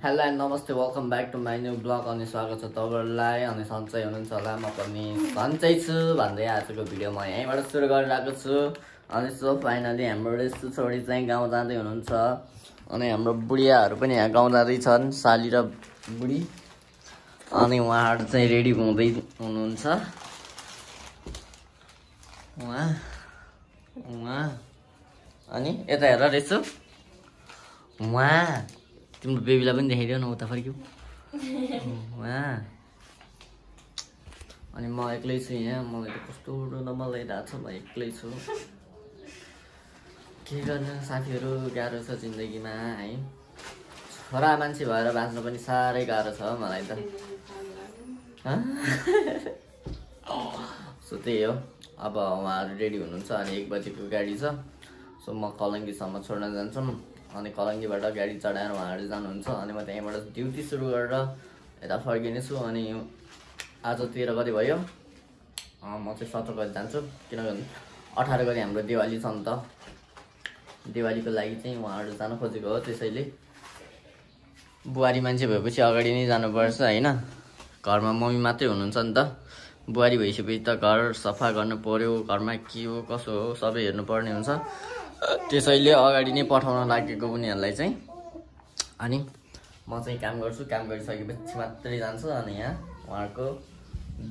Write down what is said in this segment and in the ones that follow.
Hello and नमस्ते welcome back to my new blog अनि स्वागत छ तपाईँहरूलाई अनि सन्चै हुनुहुन्छ होला म पनि सन्चै छु भन्दै आजको भिडियो म यहीँबाट सुरु गरिरहेको छु अनि सो फाइनली हाम्रो यस्तो छोरी चाहिँ गाउँ जाँदै हुनुहुन्छ अनि हाम्रो बुढियाहरू पनि यहाँ गाउँ जाँदैछन् साली र बुढी अनि उहाँहरू चाहिँ रेडी हुँदै हुनुहुन्छ उहाँ अनि यता हेर रहेछु उहाँ तिम्रो बेबीलाई पनि देखाइदेऊ न उता फर्क्यौ अनि म एक्लै छु यहाँ मलाई त कस्तो रुन मन लागिरहेको छ म एक्लै छु के गर्नु साथीहरू गाह्रो छ जिन्दगीमा है छोरा मान्छे भएर बाँच्नु पनि साह्रै गाह्रो छ मलाई त सो त्यही हो अब उहाँहरू रेडी हुनुहुन्छ अनि 1 बजेको गाडी छ सो म कलङ्गीसम्म छोड्न जान्छु अनि कलङ्गीबाट गाडी चढाएर उहाँहरू जानुहुन्छ अनि म त्यहीँबाट ड्युटी सुरु गरेर यता फर्किनेछु अनि आज 13 गते भयो म चाहिँ 17 गते जान्छु किनभने 18 गते हाम्रो दिवाली छ नि त दिवालीको लागि चाहिँ उहाँहरू जान खोजेको हो त्यसैले बुहारी मान्छे भएपछि अगाडि नै जानुपर्छ हैन घरमा मम्मी मात्रै हुनुहुन्छ नि त बुहारी भइसकेपछि त घर सफा गर्नु पर्यो घरमा के हो कसो हो सबै हेर्नुपर्ने हुन्छ त्यसैले अगाडि नै पठाउन लागेको उनीहरूलाई चाहिँ अनि म चाहिँ काम गर्छु काम गरिसकेपछि मात्रै जान्छु अनि यहाँ उहाँहरूको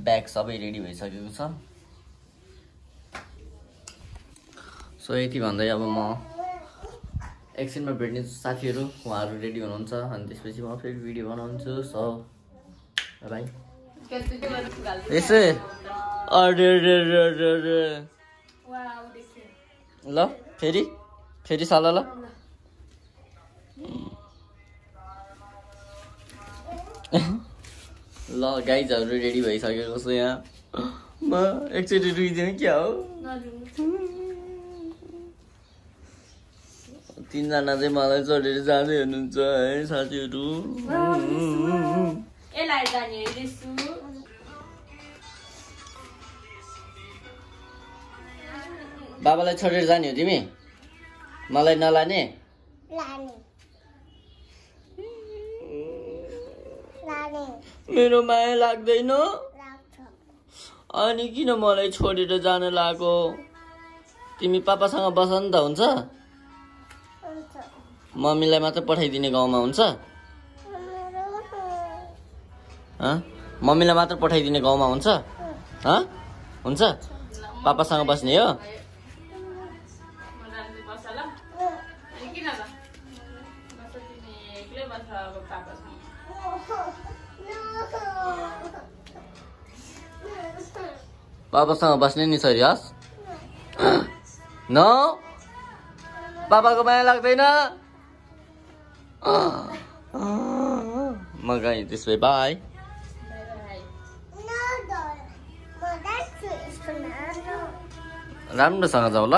ब्याग सबै रेडी भइसकेको छ सो यति भन्दै अब म एकछिनमा भेट्ने साथीहरू उहाँहरू रेडी हुनुहुन्छ अनि त्यसपछि म फेरि भिडियो बनाउँछु सो बाइ यसै ल फेरि साला ल ल गाइजहरू रेडी भइसकेको छु यहाँ म एकचोटि रुइदिनु क्या हो तीनजना चाहिँ मलाई चढेर जाँदै हुनुहुन्छ है साथीहरू बाबालाई छोडेर जाने हो तिमी मलाई नलाने मेरो माया लाग्दैन अनि किन मलाई छोडेर जान लाग्यो तिमी पापासँग बस नि त हुन्छ मम्मीलाई मात्र पठाइदिने गाउँमा हुन्छ मम्मीलाई मात्र पठाइदिने गाउँमा हुन्छ हुन्छ पापासँग बस्ने हो पापासँग बस्ने नि छोरी हस् न पापाको माया लाग्दैन म गएँ त्यसै बाई राम्रोसँग जाऊ ल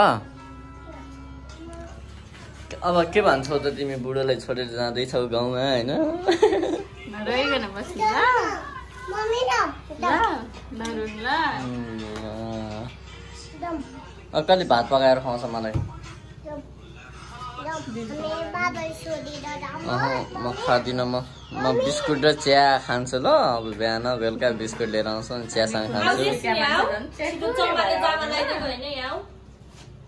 अब के भन्छौ त तिमी बुढोलाई छोडेर जाँदैछौ गाउँमा होइन कहिले भात पकाएर खुवाउँछ मलाई म खाँदिनँ म बिस्कुट र चिया खान्छु ल अब बिहान बेलुका बिस्कुट लिएर आउँछु नि चियासँग खान्छु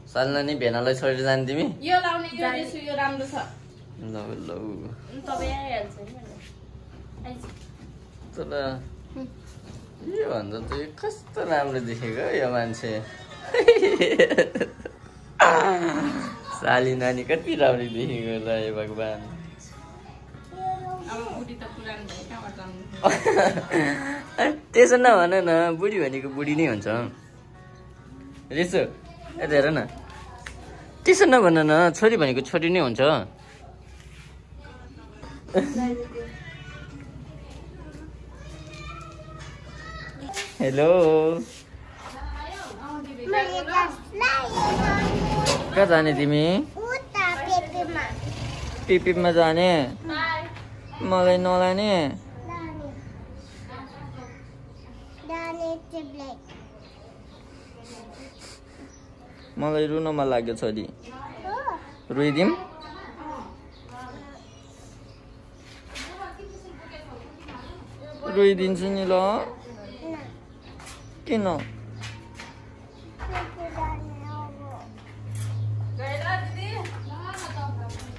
सालना नि भेनालाई छोडेर जाने तिमी तर के भन्छ त कस्तो राम्रो देखेको यो मान्छे साली नानी कति राम्रो देखेको ल हे भगवान् त्यसो नभन न बुढी भनेको बुढी नै हुन्छ रिसो यता हेर न त्यसो नभन न छोरी भनेको छोरी नै हुन्छ हेलो कहाँ जाने तिमी पिपीमा जाने मलाई नलाने मलाई रुनमा लाग्यो छोरी रुइदिम गइदिन्छु नि ल किन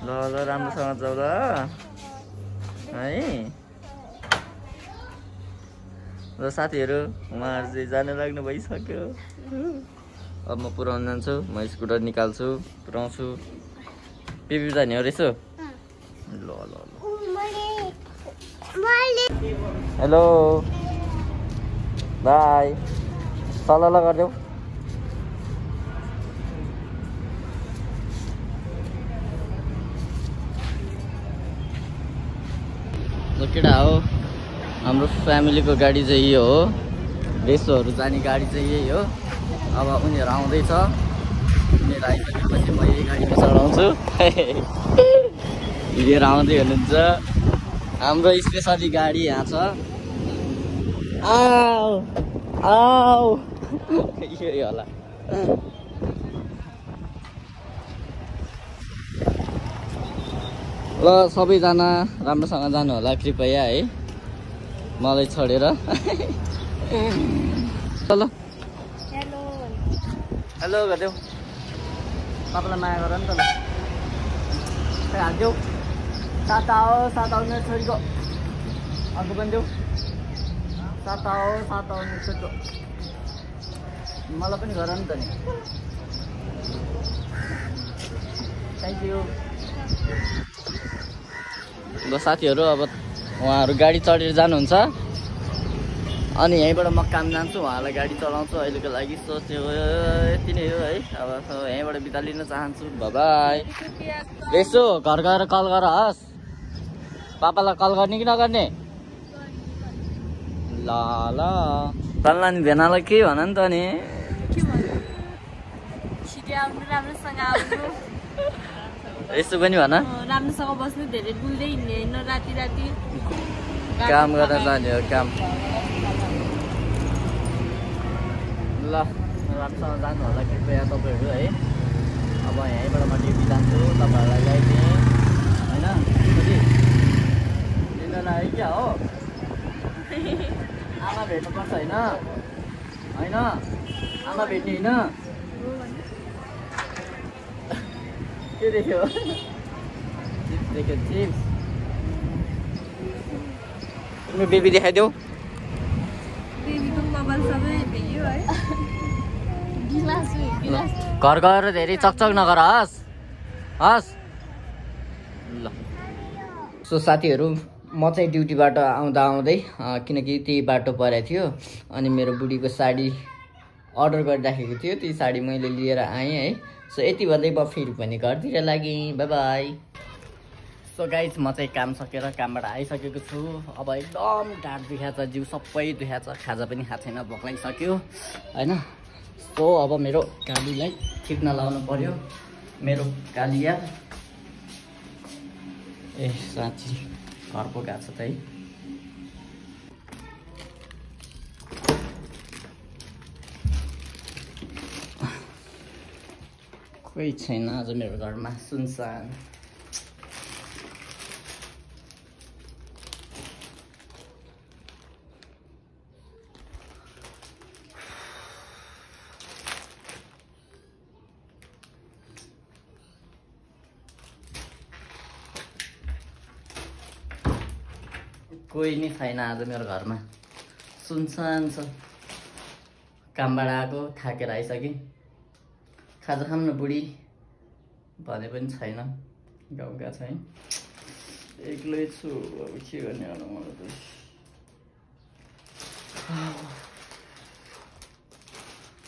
ल ल राम्रोसँग जाऊ ल है र साथीहरू उहाँहरू चाहिँ जानु लाग्नु भइसक्यो अब म पुऱ्याउनु जान्छु म स्कुटर निकाल्छु पुऱ्याउँछु पिपी जाने हो रहेछ ल ल हेलो बाई सल्लाह गरिदेऊ केटा हो हाम्रो फ्यामिलीको गाडी चाहिँ यो हो रेसोहरू जाने गाडी चाहिँ यही हो अब उनीहरू आउँदैछ उनीहरू आइसकेपछि म यही गाडीमा चढाउँछु लिएर आउँदै हुनुहुन्छ हाम्रो स्पेसली गाडी यहाँ छ आऊ आऊ यही होला ल सबैजना राम्रोसँग जानु होला कृपया है मलाई छोडेर ल हेलो गरिदेऊ तपाईँलाई माया गर नि त ल हालिदेऊ सात आउने छोरीको अर्को पनि देऊ सात आउने छोरीको मलाई पनि गर नि त नि थ्याङ्क यू ल साथीहरू अब उहाँहरू गाडी चढेर जानुहुन्छ अनि यहीँबाट म काम जान्छु उहाँलाई गाडी चलाउँछु अहिलेको लागि सोच्यो यति नै हो है अब यहीँबाट बिदा लिन चाहन्छु बाई यसो घर गएर कल गर हस् पापालाई कल गर्ने कि नगर्ने ल ल चल्ला नि भेनालाई के भन नि त नि यस्तो पनि भन राम्रोसँग बस्नु धेरै डुल्दै हिँड्ने होइन राति राति काम गर्न जाने हो काम ल राम्रोसँग जानु होला कृपया तपाईँहरू है अब यहीँबाट म ड्युटी जान्छु तपाईँहरूलाई ल्याइदिएँ होइन लिन लाग्यो क्या हो आमा भेट्नुपर्छ होइन होइन आमा भेट्ने होइन के देख्यो चिप्स देख्यो चिप्स तिम्रो बेबी देखाइदेऊ घर गएर धेरै चकचक नगर हस् हस् ल सो साथीहरू म चाहिँ ड्युटीबाट आउँदा आउँदै किनकि त्यही बाटो परेको थियो अनि मेरो बुढीको साडी अर्डर गरिराखेको थियो त्यही साडी मैले लिएर आएँ है सो यति भन्दै म फेरि पनि घरतिर लागेँ बाई बाई सो गाइज म चाहिँ काम सकेर कामबाट आइसकेको छु अब एकदम ढाड दुख्या छ जिउ सबै दुख्या छ खाजा पनि खाएको छैन भोक लागिसक्यो होइन सो अब मेरो गाडीलाई ठिक नलाउनु पर्यो मेरो गाडी यार ए साँच्ची घर पो गएको छ त है कोही छैन आज मेरो घरमा सुनसान कोही नै छैन आज मेरो घरमा सुनसान छ कामबाट आएको थाकेर आइसकेँ खाजा खाऊँ न बुढी भने पनि छैन गाउँ गएको छ है एक्लै छु अब के गर्ने होला मलाई त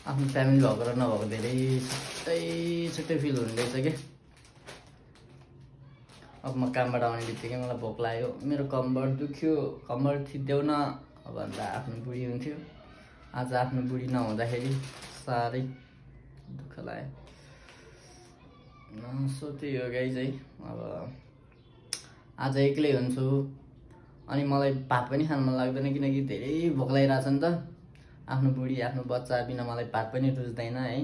आफ्नो फ्यामिली भएको र नभएको धेरै छुट्टै फिल हुँदैछ क्या अब म कामबाट आउने बित्तिकै मलाई भोक लाग्यो मेरो कम्बर दुख्यो कम्बर थिच्देऊ न भन्दा आफ्नो बुढी हुन्थ्यो आज आफ्नो बुढी नहुँदाखेरि साह्रै दुःख लाग्यो सो त्यही हो गाइज है अब आज एक्लै हुन्छु अनि मलाई भात पनि खान मन लाग्दैन किनकि धेरै भोक लागिरहेछ नि त आफ्नो बुढी आफ्नो बच्चा बिना मलाई भात पनि रुच्दैन है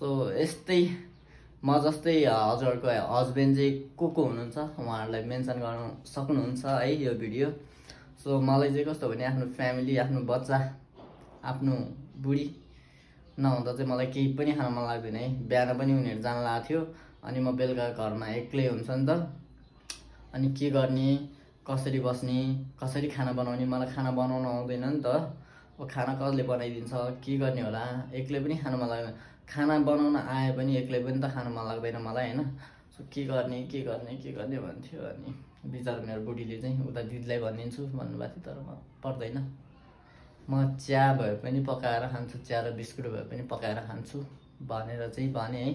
सो यस्तै म जस्तै हजुरहरूको हस्बेन्ड चाहिँ को हुनुहुन्छ उहाँहरूलाई मेन्सन गर्नु सक्नुहुन्छ है यो भिडियो सो मलाई चाहिँ कस्तो भने आफ्नो फ्यामिली आफ्नो बच्चा आफ्नो बुढी नहुँदा चाहिँ मलाई केही पनि खान मन लाग्दैन है। बिहान पनि उनीहरू जान लागेको थियो अनि म बेलुका घरमा एक्लै हुन्छ नि त, अनि के गर्ने कसरी बस्ने कसरी खाना बनाउने, मलाई खाना बनाउन आउँदैन नि त। अब खाना कसले बनाइदिन्छ के गर्ने होला, एक्लै पनि खान मन लाग्दैन। खाना बनाउन आए पनि एक्लै पनि त खान मन लाग्दैन मलाई होइन। सो के गर्ने भन्थ्यो अनि बिचरा मेरो बुढीले चाहिँ उता दिदीलाई भनिदिन्छु भन्नुभएको थियो, तर म पर्दैन, म चिया भए पनि पकाएर खान्छु, चिया र बिस्कुट भए पनि पकाएर खान्छु भनेर चाहिँ भने है।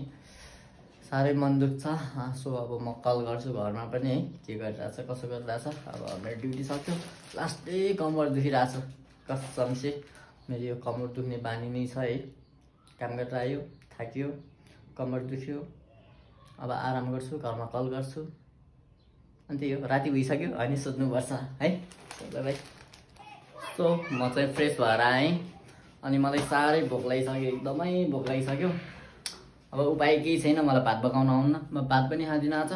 साह्रै मन दुख्छ। सो अब म कल गर्छु घरमा पनि है, के गरिरहेछ कसो गरिरहेछ। अब मेरो ड्युटी सक्यो, लास्टै कम्मर दुखिरहेछ कसम से। मेरो यो कम्मर दुख्ने बानी नै छ है, काम गरेर आयो थाक्यो कम्मर दुख्यो, अब आराम गर्छु घरमा कल गर्छु अनि त्यही हो। राति भइसक्यो अनि सोध्नुपर्छ है भाइ। सो म चाहिँ फ्रेस भएर आएँ अनि मलाई साह्रै भोक लागिसक्यो, एकदमै भोक लागिसक्यो। अब उपाय केही छैन, मलाई भात पकाउन आउन्न, म भात पनि खाँदिनँ आज।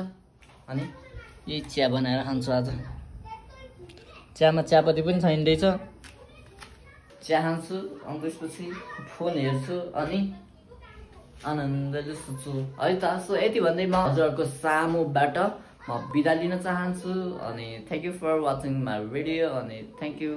अनि यही चिया बनाएर खान्छु आज। चियामा चियापत्ती पनि छैन रहेछ। चिया खान्छु अनि त्यसपछि फोन हेर्छु अनि आनन्दले सुत्छु है त। सो यति भन्दै म हजुरहरूको सामुबाट म बिदा लिन चाहन्छु अनि thank you for watching my video अनि थ्याङ्क यू।